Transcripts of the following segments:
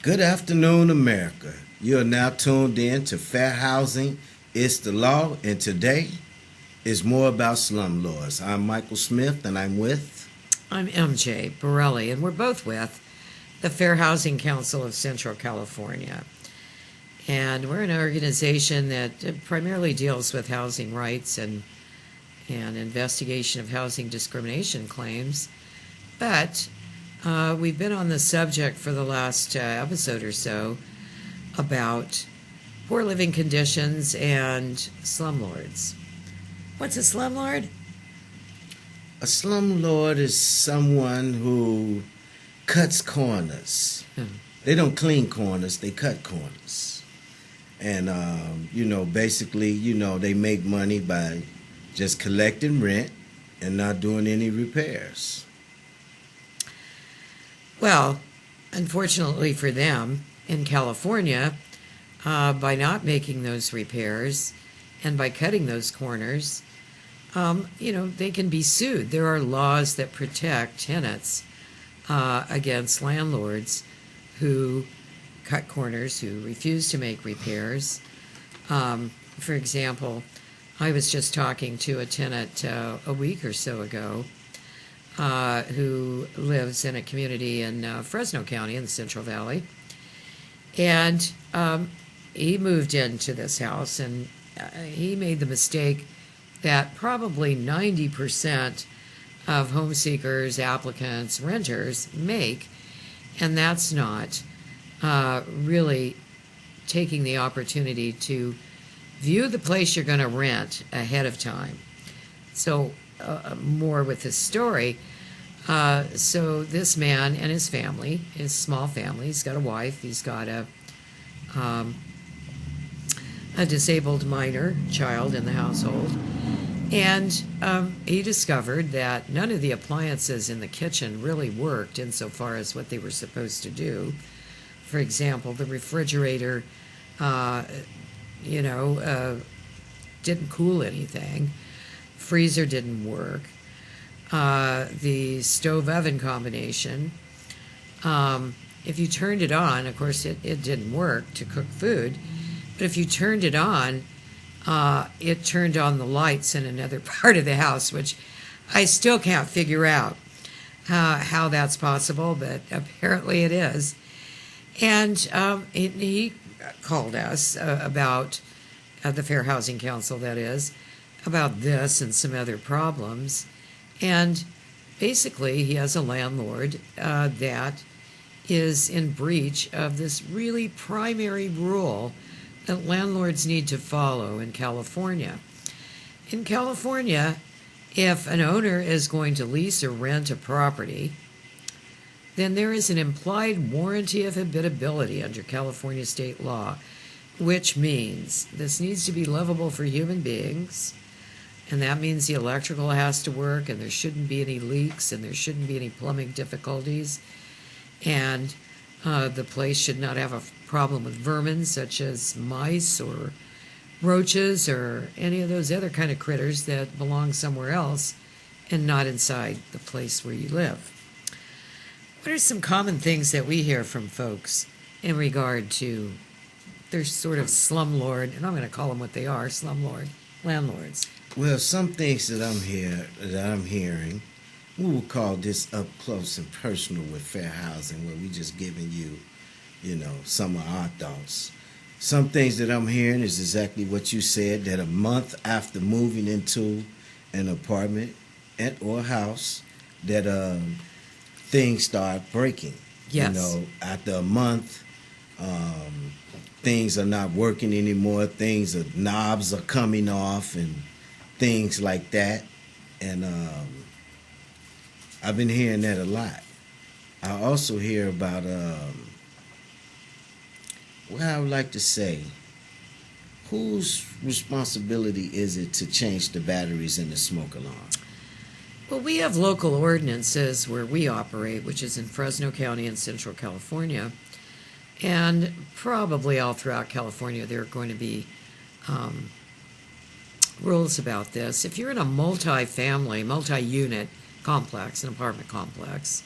Good afternoon, America. You are now tuned in to Fair Housing. It's the law, and today is more about slumlords. I'm Michael Smith, and I'm with. I'm MJ Borelli, and we're both with the Fair Housing Council of Central California. And we're an organization that primarily deals with housing rights and investigation of housing discrimination claims. But we've been on the subject for the last episode or so about poor living conditions and slumlords. What's a slumlord? A slumlord is someone who cuts corners. They don't clean corners, they cut corners. And, basically, they make money by just collecting rent and not doing any repairs. Well, unfortunately for them, in California, by not making those repairs and by cutting those corners, they can be sued. There are laws that protect tenants against landlords who cut corners, who refuse to make repairs. For example, I was just talking to a tenant a week or so ago who lives in a community in Fresno County in the Central Valley. And he moved into this house, and he made the mistake that probably 90% of home seekers, applicants, renters make, and that's not really taking the opportunity to view the place you're going to rent ahead of time. So more with this story. So this man and his family, his small family, he's got a wife, he's got a disabled minor child in the household, and he discovered that none of the appliances in the kitchen really worked insofar as what they were supposed to do. For example, the refrigerator, didn't cool anything. Freezer didn't work. The stove-oven combination, if you turned it on, of course, it didn't work to cook food, but if you turned it on, it turned on the lights in another part of the house, which I still can't figure out how that's possible, but apparently it is. And he called us about the Fair Housing Council, that is, about this and some other problems. And basically, he has a landlord that is in breach of this really primary rule that landlords need to follow in California. In California, if an owner is going to lease or rent a property, then there is an implied warranty of habitability under California state law, which means this needs to be livable for human beings, and that means the electrical has to work, and there shouldn't be any leaks, and there shouldn't be any plumbing difficulties, and the place should not have a problem with vermin such as mice or roaches or any of those other kind of critters that belong somewhere else and not inside the place where you live. What are some common things that we hear from folks in regard to their sort of slumlord, and I'm going to call them what they are, slumlord landlords? Well, some things that I'm hearing, we will call this up close and personal with fair housing, where we just giving you, some of our thoughts. Some things that I'm hearing is exactly what you said, that a month after moving into an apartment or house, that things start breaking. Yes. After a month, things are not working anymore. Knobs are coming off and things like that. And I've been hearing that a lot. I also hear about, I would like to say, whose responsibility is it to change the batteries in the smoke alarm? Well, we have local ordinances where we operate, which is in Fresno County in Central California. And probably all throughout California there are going to be rules about this. If you're in a multi-unit complex, an apartment complex,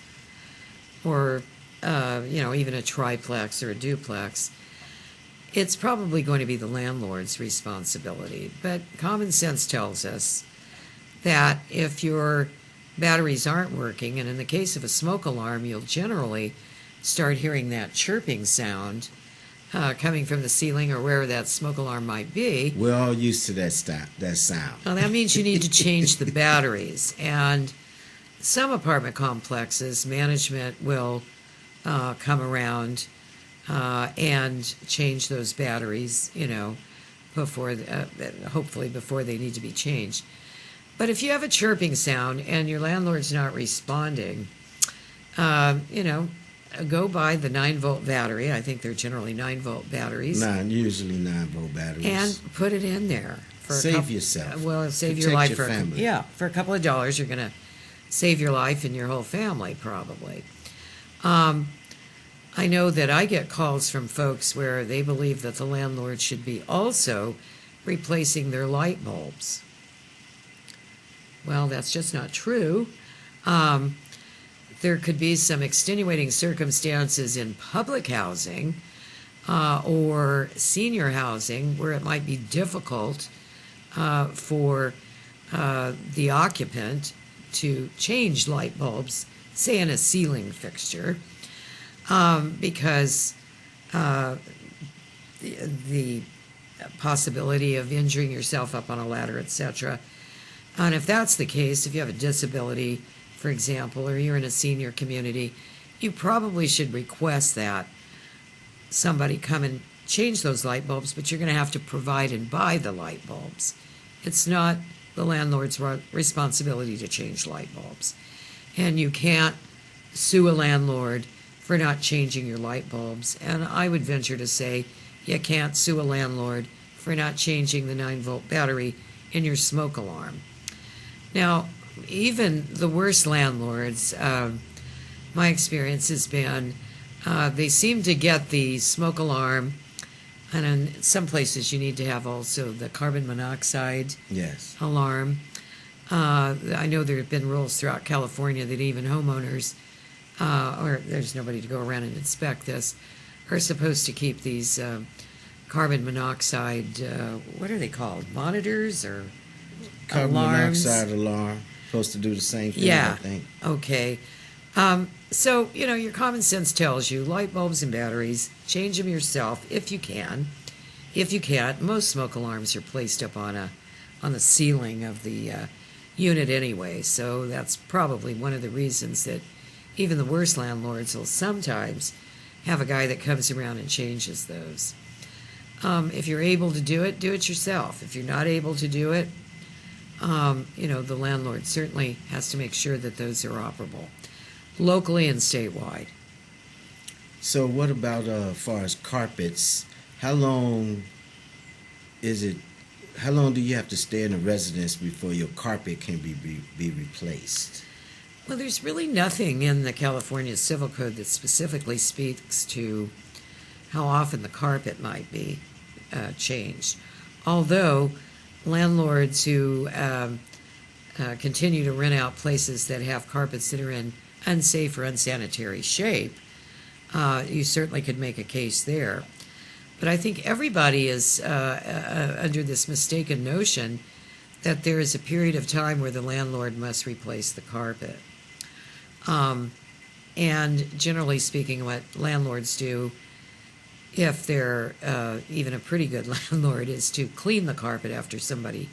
or even a triplex or a duplex, it's probably going to be the landlord's responsibility. But common sense tells us that if your batteries aren't working, and in the case of a smoke alarm, you'll generally start hearing that chirping sound coming from the ceiling or wherever that smoke alarm might be. We're all used to that sound. Well, that means you need to change the batteries. And some apartment complexes, management will come around and change those batteries, before, hopefully before they need to be changed. But if you have a chirping sound and your landlord's not responding, go buy the 9-volt battery. I think they're generally 9-volt batteries. Usually 9-volt batteries. And put it in there. Save yourself. Well, save your life for family. For a couple of dollars, you're going to save your life and your whole family, probably. I know that I get calls from folks where they believe that the landlord should be also replacing their light bulbs. Well, that's just not true. There could be some extenuating circumstances in public housing or senior housing where it might be difficult for the occupant to change light bulbs, say in a ceiling fixture, because the possibility of injuring yourself up on a ladder, etc. And if that's the case, if you have a disability, for example, or you're in a senior community, you probably should request that somebody come and change those light bulbs, but you're going to have to provide and buy the light bulbs. It's not the landlord's responsibility to change light bulbs. And you can't sue a landlord for not changing your light bulbs. And I would venture to say you can't sue a landlord for not changing the 9-volt battery in your smoke alarm. Now, even the worst landlords, my experience has been, they seem to get the smoke alarm, and in some places you need to have also the carbon monoxide alarm. I know there have been rules throughout California that even homeowners, or there's nobody to go around and inspect this, are supposed to keep these carbon monoxide, what are they called, monitors or carbon alarms? Monoxide alarm. Supposed to do the same thing, I think. Okay. So, your common sense tells you light bulbs and batteries, change them yourself if you can. If you can't, most smoke alarms are placed up on the ceiling of the unit anyway, so that's probably one of the reasons that even the worst landlords will sometimes have a guy that comes around and changes those. If you're able to do it yourself. If you're not able to do it, the landlord certainly has to make sure that those are operable, locally and statewide. So what about as far as carpets? How long do you have to stay in a residence before your carpet can be replaced? Well, there's really nothing in the California Civil Code that specifically speaks to how often the carpet might be changed. Although landlords who continue to rent out places that have carpets that are in unsafe or unsanitary shape, you certainly could make a case there. But I think everybody is under this mistaken notion that there is a period of time where the landlord must replace the carpet. And generally speaking, what landlords do, if they're even a pretty good landlord, is to clean the carpet after somebody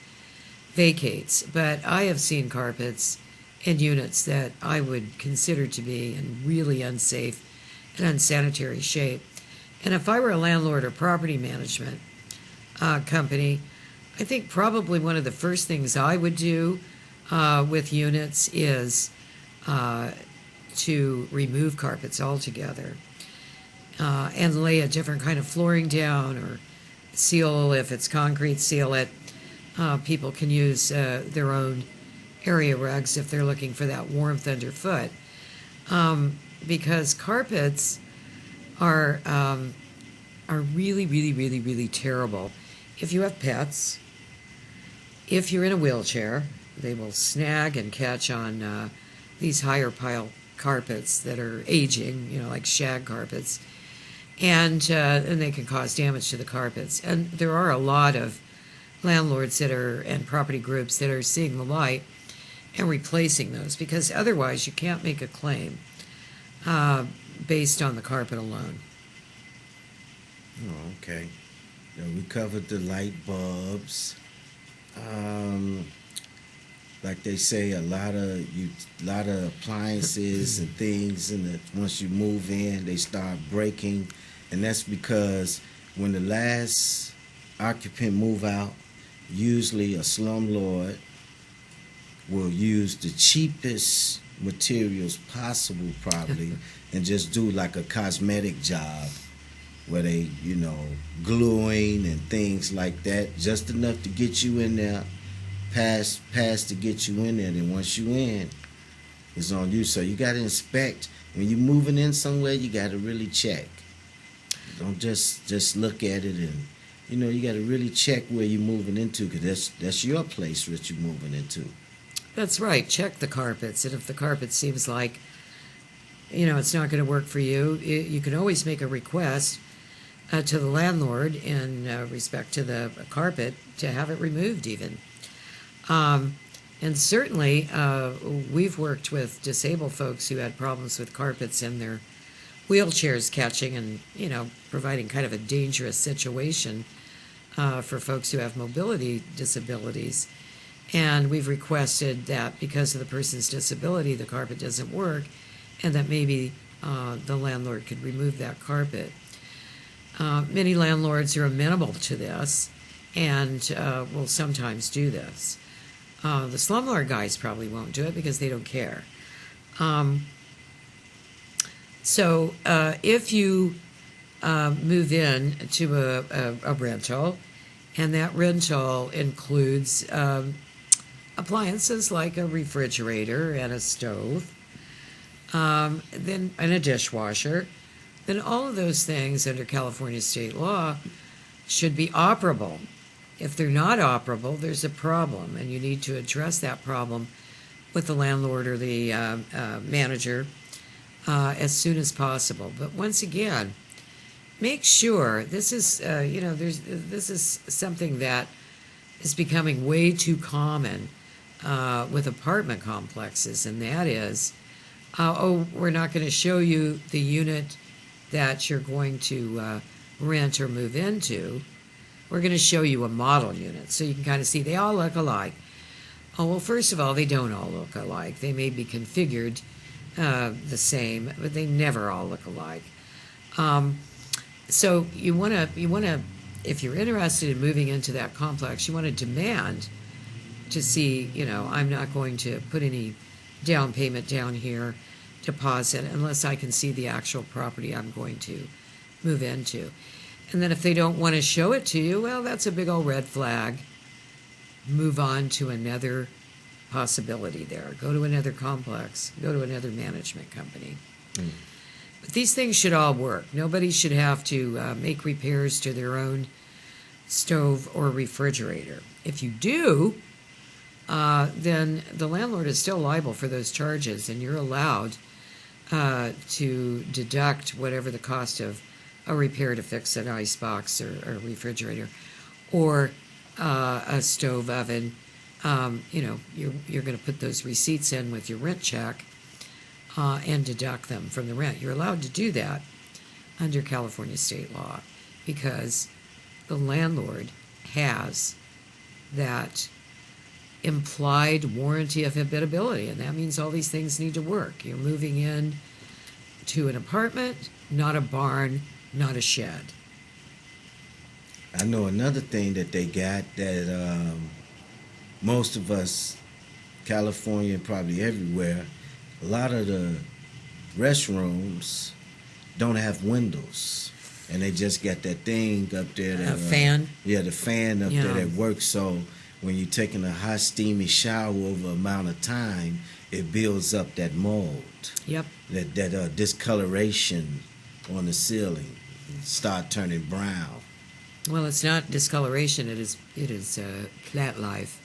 vacates. But I have seen carpets in units that I would consider to be in really unsafe and unsanitary shape. And if I were a landlord or property management company, I think probably one of the first things I would do with units is to remove carpets altogether and lay a different kind of flooring down, or seal, if it's concrete, seal it. People can use their own area rugs if they're looking for that warmth underfoot, because carpets are really, really, really, really terrible. If you have pets, if you're in a wheelchair, they will snag and catch on these higher pile carpets that are aging, like shag carpets, and they can cause damage to the carpets. And there are a lot of landlords and property groups that are seeing the light and replacing those, because otherwise you can't make a claim based on the carpet alone. Oh, okay. Now, we covered the light bulbs. Like they say, a lot of appliances and things, and once you move in, they start breaking, and that's because when the last occupant move out, usually a slumlord will use the cheapest materials possible, probably, and just do like a cosmetic job where they, gluing and things like that, just enough to get you in there, pass to get you in there. Then once you in, it's on you. So you got to inspect when you're moving in somewhere. You got to really check. Don't just look at it, and you got to really check where you're moving into, because that's your place that you're moving into. That's right. Check the carpets, and if the carpet seems like it's not going to work for you, you can always make a request to the landlord in respect to the carpet to have it removed even. And certainly we've worked with disabled folks who had problems with carpets in their wheelchairs catching and, providing kind of a dangerous situation for folks who have mobility disabilities. And we've requested that because of the person's disability, the carpet doesn't work, and that maybe the landlord could remove that carpet. Many landlords are amenable to this and will sometimes do this. The slumlord guys probably won't do it because they don't care. So if you move in to a rental, and that rental includes appliances like a refrigerator and a stove, then and a dishwasher, then all of those things under California state law should be operable. If they're not operable, there's a problem, and you need to address that problem with the landlord or the manager as soon as possible. But once again, make sure this is this is something that is becoming way too common with apartment complexes, and that is, we're not going to show you the unit that you're going to rent or move into. We're going to show you a model unit so you can kind of see they all look alike. Oh, well, first of all, they don't all look alike. They may be configured the same, but they never all look alike. So you want to, if you're interested in moving into that complex, you want to demand to see, I'm not going to put any down payment down here, deposit, unless I can see the actual property I'm going to move into. And then if they don't want to show it to you, well, that's a big old red flag. Move on to another possibility there. Go to another complex. Go to another management company. Mm. But these things should all work. Nobody should have to make repairs to their own stove or refrigerator. If you do, then the landlord is still liable for those charges, and you're allowed to deduct whatever the cost of a repair to fix an icebox or a refrigerator or a stove oven. You're going to put those receipts in with your rent check and deduct them from the rent. You're allowed to do that under California state law because the landlord has that implied warranty of habitability, and that means all these things need to work. You're moving in to an apartment, not a barn, not a shed. I know another thing that they got that most of us, California and probably everywhere, a lot of the restrooms don't have windows, and they just got that thing up there. That, fan? Yeah, the fan up there that works. So when you're taking a hot, steamy shower over an amount of time, it builds up that mold. Yep. That discoloration on the ceiling start turning brown. Well, it's not discoloration. It is plant life.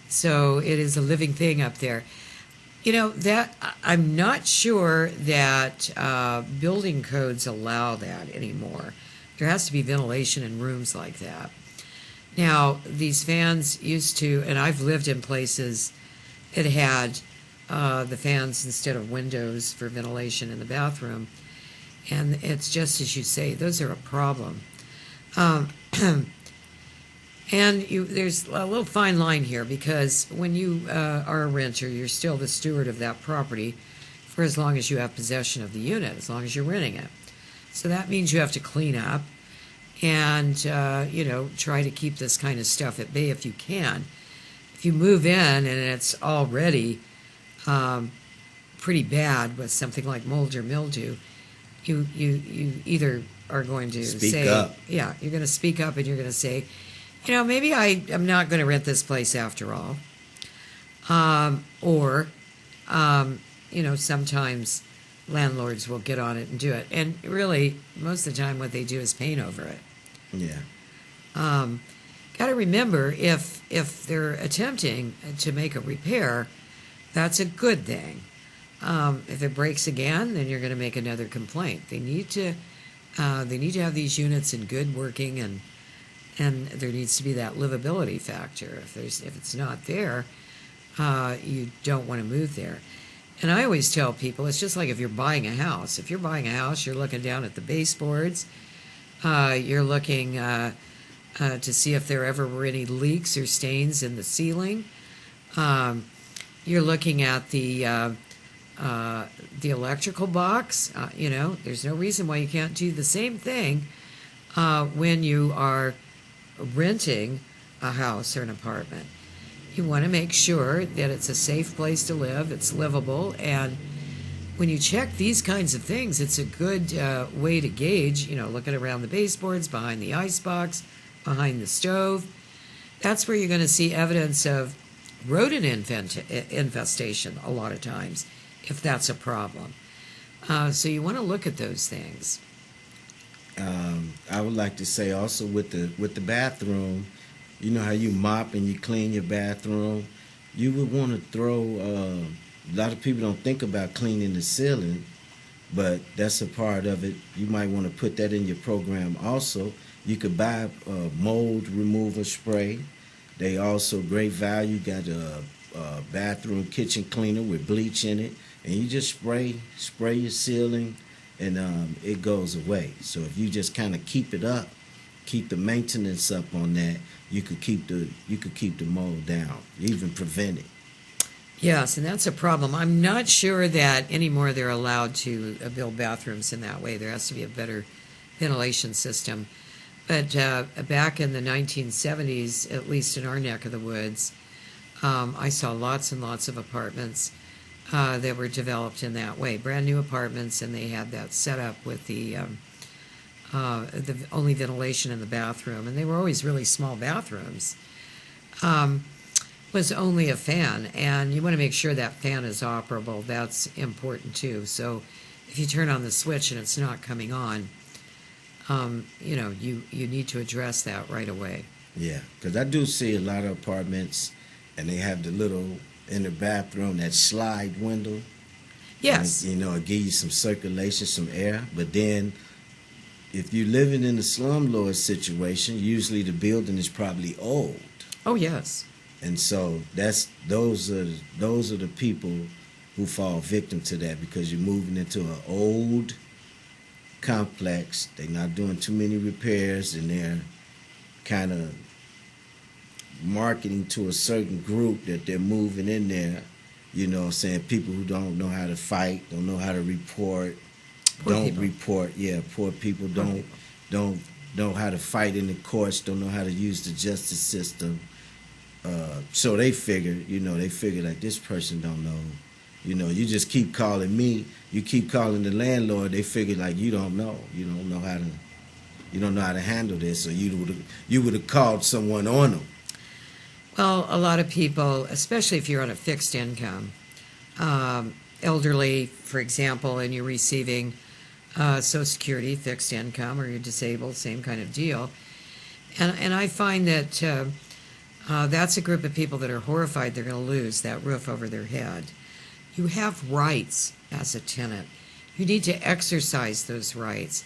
So it is a living thing up there. That I'm not sure that building codes allow that anymore. There has to be ventilation in rooms like that. Now, these fans used to, and I've lived in places that had the fans instead of windows for ventilation in the bathroom, and it's just as you say, those are a problem. Um, there's a little fine line here because when you are a renter, you're still the steward of that property for as long as you have possession of the unit, as long as you're renting it. So that means you have to clean up and try to keep this kind of stuff at bay if you can. If you move in and it's already pretty bad with something like mold or mildew, you either are going to Speak up. yeah, you're going to speak up and you're going to say, maybe I'm not going to rent this place after all. Or sometimes landlords will get on it and do it. And really, most of the time, what they do is paint over it. Yeah. Got to remember, if they're attempting to make a repair, that's a good thing. If it breaks again, then you're going to make another complaint. They need to have these units in good working, and there needs to be that livability factor. If it's not there, you don't want to move there. And I always tell people, it's just like if you're buying a house. If you're buying a house, you're looking down at the baseboards. You're looking to see if there ever were any leaks or stains in the ceiling. You're looking at the electrical box. There's no reason why you can't do the same thing when you are renting a house or an apartment. You want to make sure that it's a safe place to live, it's livable, and when you check these kinds of things, it's a good way to gauge, looking around the baseboards, behind the icebox, behind the stove. That's where you're going to see evidence of rodent infestation a lot of times, if that's a problem. So you want to look at those things. I would like to say also with the bathroom, you know how you mop and you clean your bathroom? You would want to throw, a lot of people don't think about cleaning the ceiling, but that's a part of it. You might want to put that in your program also. You could buy a mold removal spray. They also great value, got a bathroom kitchen cleaner with bleach in it, and you just spray your ceiling, and it goes away. So if you just kind of keep it up, keep the maintenance up on that, you could keep the mold down, even prevent it. Yes, and that's a problem. I'm not sure that anymore they're allowed to build bathrooms in that way. There has to be a better ventilation system. But back in the 1970s, at least in our neck of the woods, I saw lots and lots of apartments that were developed in that way. Brand new apartments, and they had that set up with the only ventilation in the bathroom. And they were always really small bathrooms. Was only a fan, and you want to make sure that fan is operable. That's important too. So if you turn on the switch and it's not coming on, you need to address that right away. Yeah, because I do see a lot of apartments, and they have the little in the bathroom, that slide window. Yes. And, it give you some circulation, some air. But then, if you're living in a slumlord situation, usually the building is probably old. Oh yes. And so those are the people who fall victim to that, because you're moving into an old complex. They're not doing too many repairs, and they're kind of marketing to a certain group that they're moving in there. Saying people who don't know how to fight, don't know how to report, report. Yeah, poor people don't know how to fight in the courts, don't know how to use the justice system. So they figure like, this person don't know. You just keep calling me, you keep calling the landlord. They figure like, you don't know how to handle this, or you would have called someone on them. Well, a lot of people, especially if you're on a fixed income, elderly, for example, and you're receiving Social Security, fixed income, or you're disabled, same kind of deal. And I find that that's a group of people that are horrified they're going to lose that roof over their head. You have rights as a tenant. You need to exercise those rights.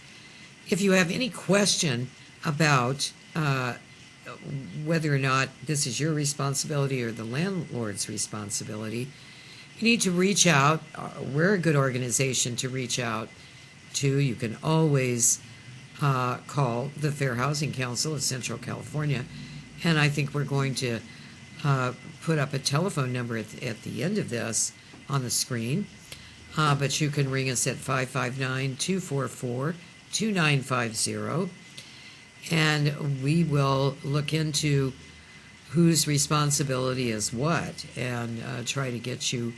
If you have any question about whether or not this is your responsibility or the landlord's responsibility, you need to reach out. We're a good organization to reach out to. You can always call the Fair Housing Council of Central California, and I think we're going to put up a telephone number at the end of this on the screen, but you can ring us at 559-244-2950, and we will look into whose responsibility is what and try to get you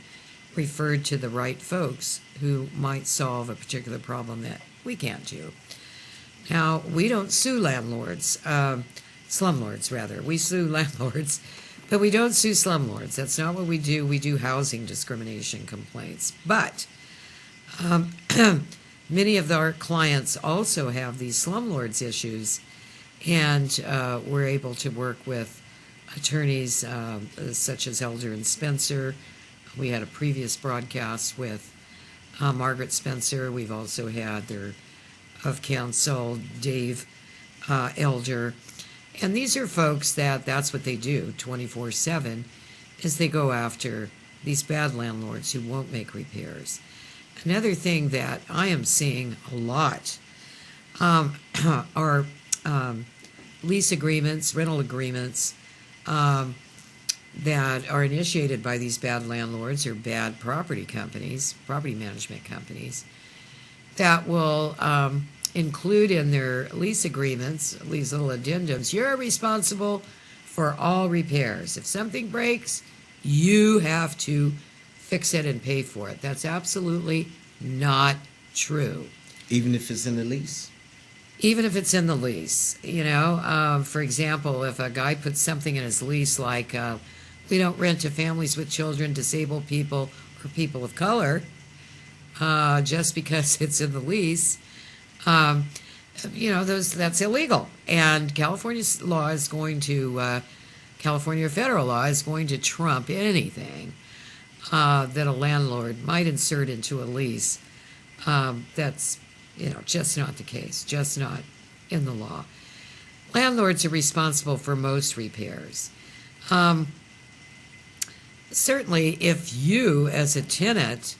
referred to the right folks who might solve a particular problem that we can't do. Now, we don't sue landlords, slumlords rather. We sue landlords, but we don't sue slumlords. That's not what we do. We do housing discrimination complaints. But many of our clients also have these slumlords issues, and we're able to work with attorneys such as Elder and Spencer. We had a previous broadcast with Margaret Spencer. We've also had their of counsel, Dave Elder. And these are folks that's what they do 24/7, is they go after these bad landlords who won't make repairs. Another thing that I am seeing a lot are lease agreements, rental agreements that are initiated by these bad landlords or bad property companies, property management companies, that will include in their lease agreements these little addendums. You're responsible for all repairs. If something breaks, you have to fix it and pay for it. That's absolutely not true. Even if it's in the lease? Even if it's in the lease. You know, for example, if a guy puts something in his lease like, we don't rent to families with children, disabled people, or people of color, just because it's in the lease, you know, that's illegal. And California's law is going to, California federal law is going to trump anything that a landlord might insert into a lease. That's, you know, just not the case, just not in the law. Landlords are responsible for most repairs. Certainly, if you, as a tenant,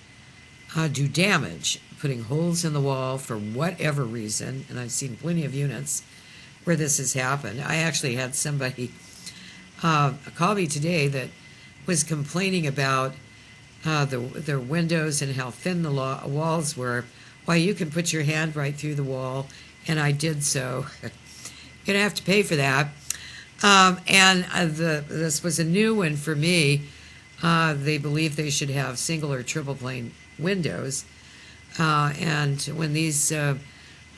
do damage, putting holes in the wall for whatever reason, and I've seen plenty of units where this has happened. I actually had somebody call me today that was complaining about their windows and how thin the walls were. Why, you can put your hand right through the wall, and I did so. You're going to have to pay for that. And this was a new one for me. They believe they should have single or triple pane windows. And when these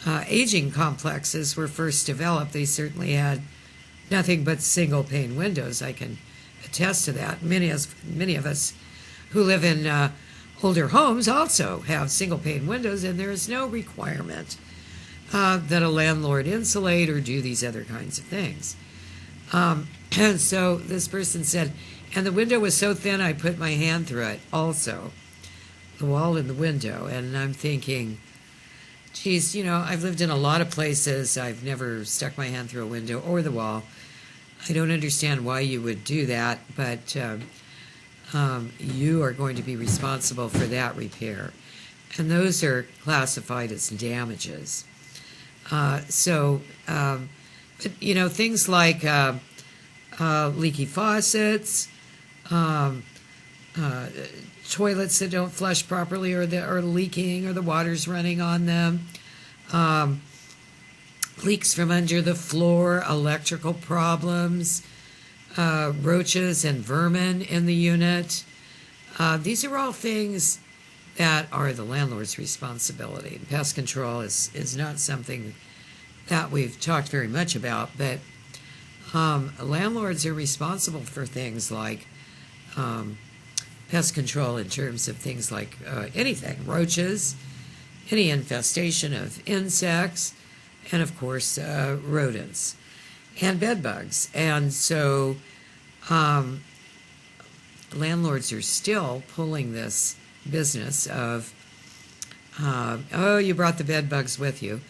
aging complexes were first developed, they certainly had nothing but single pane windows. I can attest to that. Many of us who live in older homes also have single pane windows, and there is no requirement that a landlord insulate or do these other kinds of things. And so this person said, and the window was so thin I put my hand through it also, the wall and the window. And I'm thinking, geez, you know, I've lived in a lot of places. I've never stuck my hand through a window or the wall. I don't understand why you would do that, but you are going to be responsible for that repair. And those are classified as damages. But, you know, things like leaky faucets, toilets that don't flush properly or that are leaking or the water's running on them, leaks from under the floor, electrical problems, roaches and vermin in the unit. These are all things that are the landlord's responsibility. And pest control is not something that we've talked very much about, but landlords are responsible for things like pest control in terms of things like anything, roaches, any infestation of insects, and of course rodents and bed bugs. And so landlords are still pulling this business of, oh, you brought the bed bugs with you.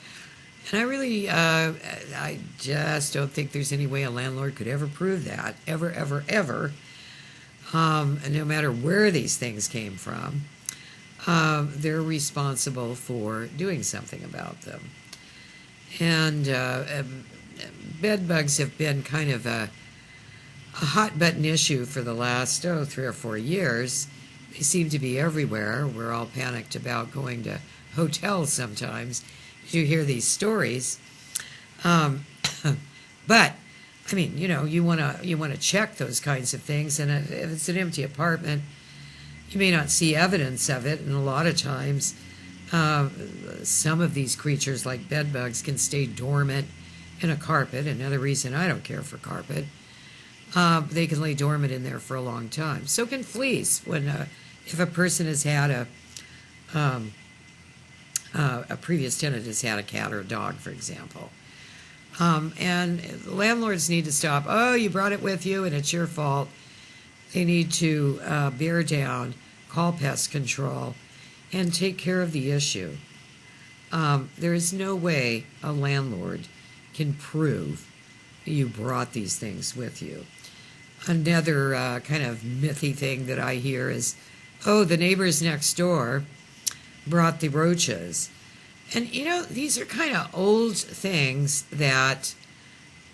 And I just don't think there's any way a landlord could ever prove that, ever, ever, ever. And no matter where these things came from, they're responsible for doing something about them. And bed bugs have been kind of a hot button issue for the last 3 or 4 years. They seem to be everywhere. We're all panicked about going to hotels sometimes. You hear these stories, but I mean, you want to check those kinds of things. And if it's an empty apartment, you may not see evidence of it. And a lot of times, some of these creatures, like bed bugs, can stay dormant in a carpet. Another reason I don't care for carpet. They can lay dormant in there for a long time. So can fleas. If a person has had a previous tenant has had a cat or a dog, for example. And landlords need to stop. Oh, you brought it with you and it's your fault. They need to bear down, call pest control, and take care of the issue. There is no way a landlord can prove you brought these things with you. Another kind of mythy thing that I hear is, oh, the neighbors next door brought the roaches. And, these are kind of old things that,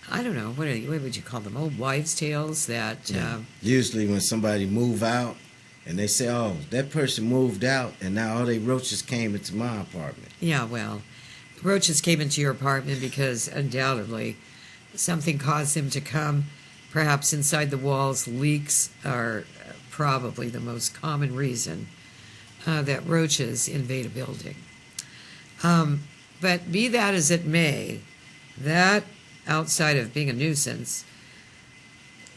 I don't know, what would you call them? Old wives' tales that... Usually when somebody move out and they say, oh, that person moved out and now all they roaches came into my apartment. Yeah, well, roaches came into your apartment because undoubtedly something caused them to come. Perhaps inside the walls, leaks are probably the most common reason that roaches invade a building. But be that as it may, that, outside of being a nuisance,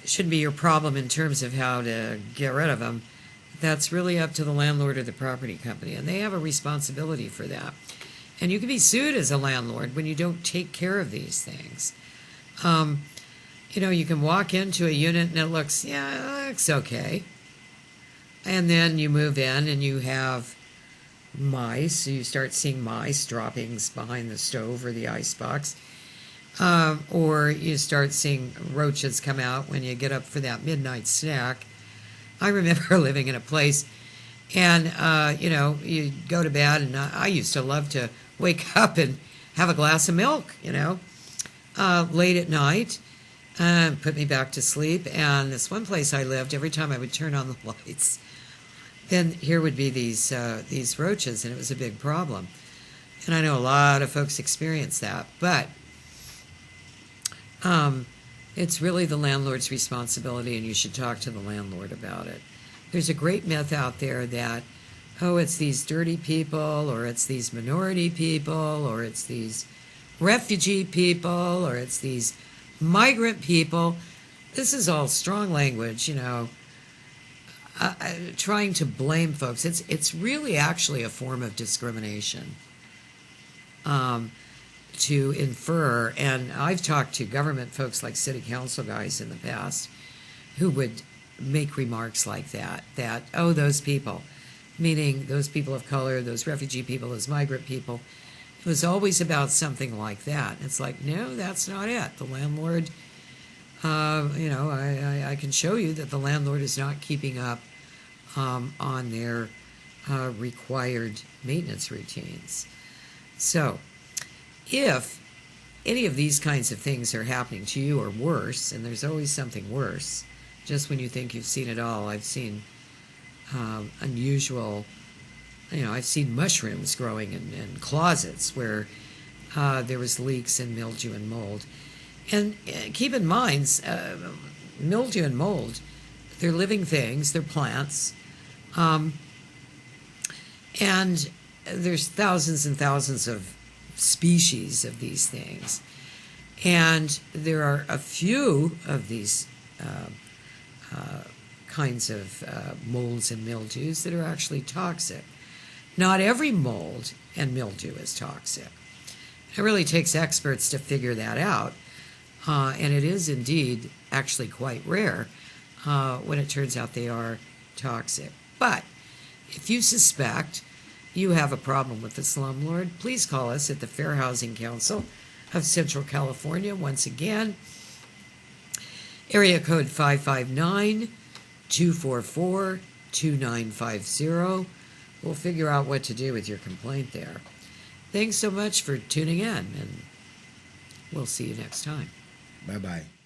shouldn't be your problem in terms of how to get rid of them. That's really up to the landlord or the property company, and they have a responsibility for that. And you can be sued as a landlord when you don't take care of these things. You can walk into a unit and it looks okay. And then you move in and you have mice. So you start seeing mice droppings behind the stove or the icebox. Or you start seeing roaches come out when you get up for that midnight snack. I remember living in a place and, you go to bed, and I used to love to wake up and have a glass of milk, late at night. Put me back to sleep. And this one place I lived, every time I would turn on the lights, then here would be these roaches, and it was a big problem. And I know a lot of folks experience that, but it's really the landlord's responsibility, and you should talk to the landlord about it. There's a great myth out there that, it's these dirty people, or it's these minority people, or it's these refugee people, or it's these migrant people. This is all strong language, trying to blame folks. It's really actually a form of discrimination to infer. And I've talked to government folks like city council guys in the past who would make remarks like that, those people, meaning those people of color, those refugee people, those migrant people. It was always about something like that. It's like, no, that's not it. The landlord, I can show you that the landlord is not keeping up on their required maintenance routines. So, if any of these kinds of things are happening to you or worse, and there's always something worse, just when you think you've seen it all, I've seen unusual... I've seen mushrooms growing in closets where there was leaks and mildew and mold. And keep in mind, mildew and mold, they're living things, they're plants. And there's thousands and thousands of species of these things. And there are a few of these kinds of molds and mildews that are actually toxic. Not every mold and mildew is toxic. It really takes experts to figure that out. And it is indeed actually quite rare when it turns out they are toxic. But If you suspect you have a problem with the slumlord, please call us at the Fair Housing Council of Central California. Once again, area code 559-244-2950. We'll figure out what to do with your complaint there. Thanks so much for tuning in, and we'll see you next time. Bye-bye.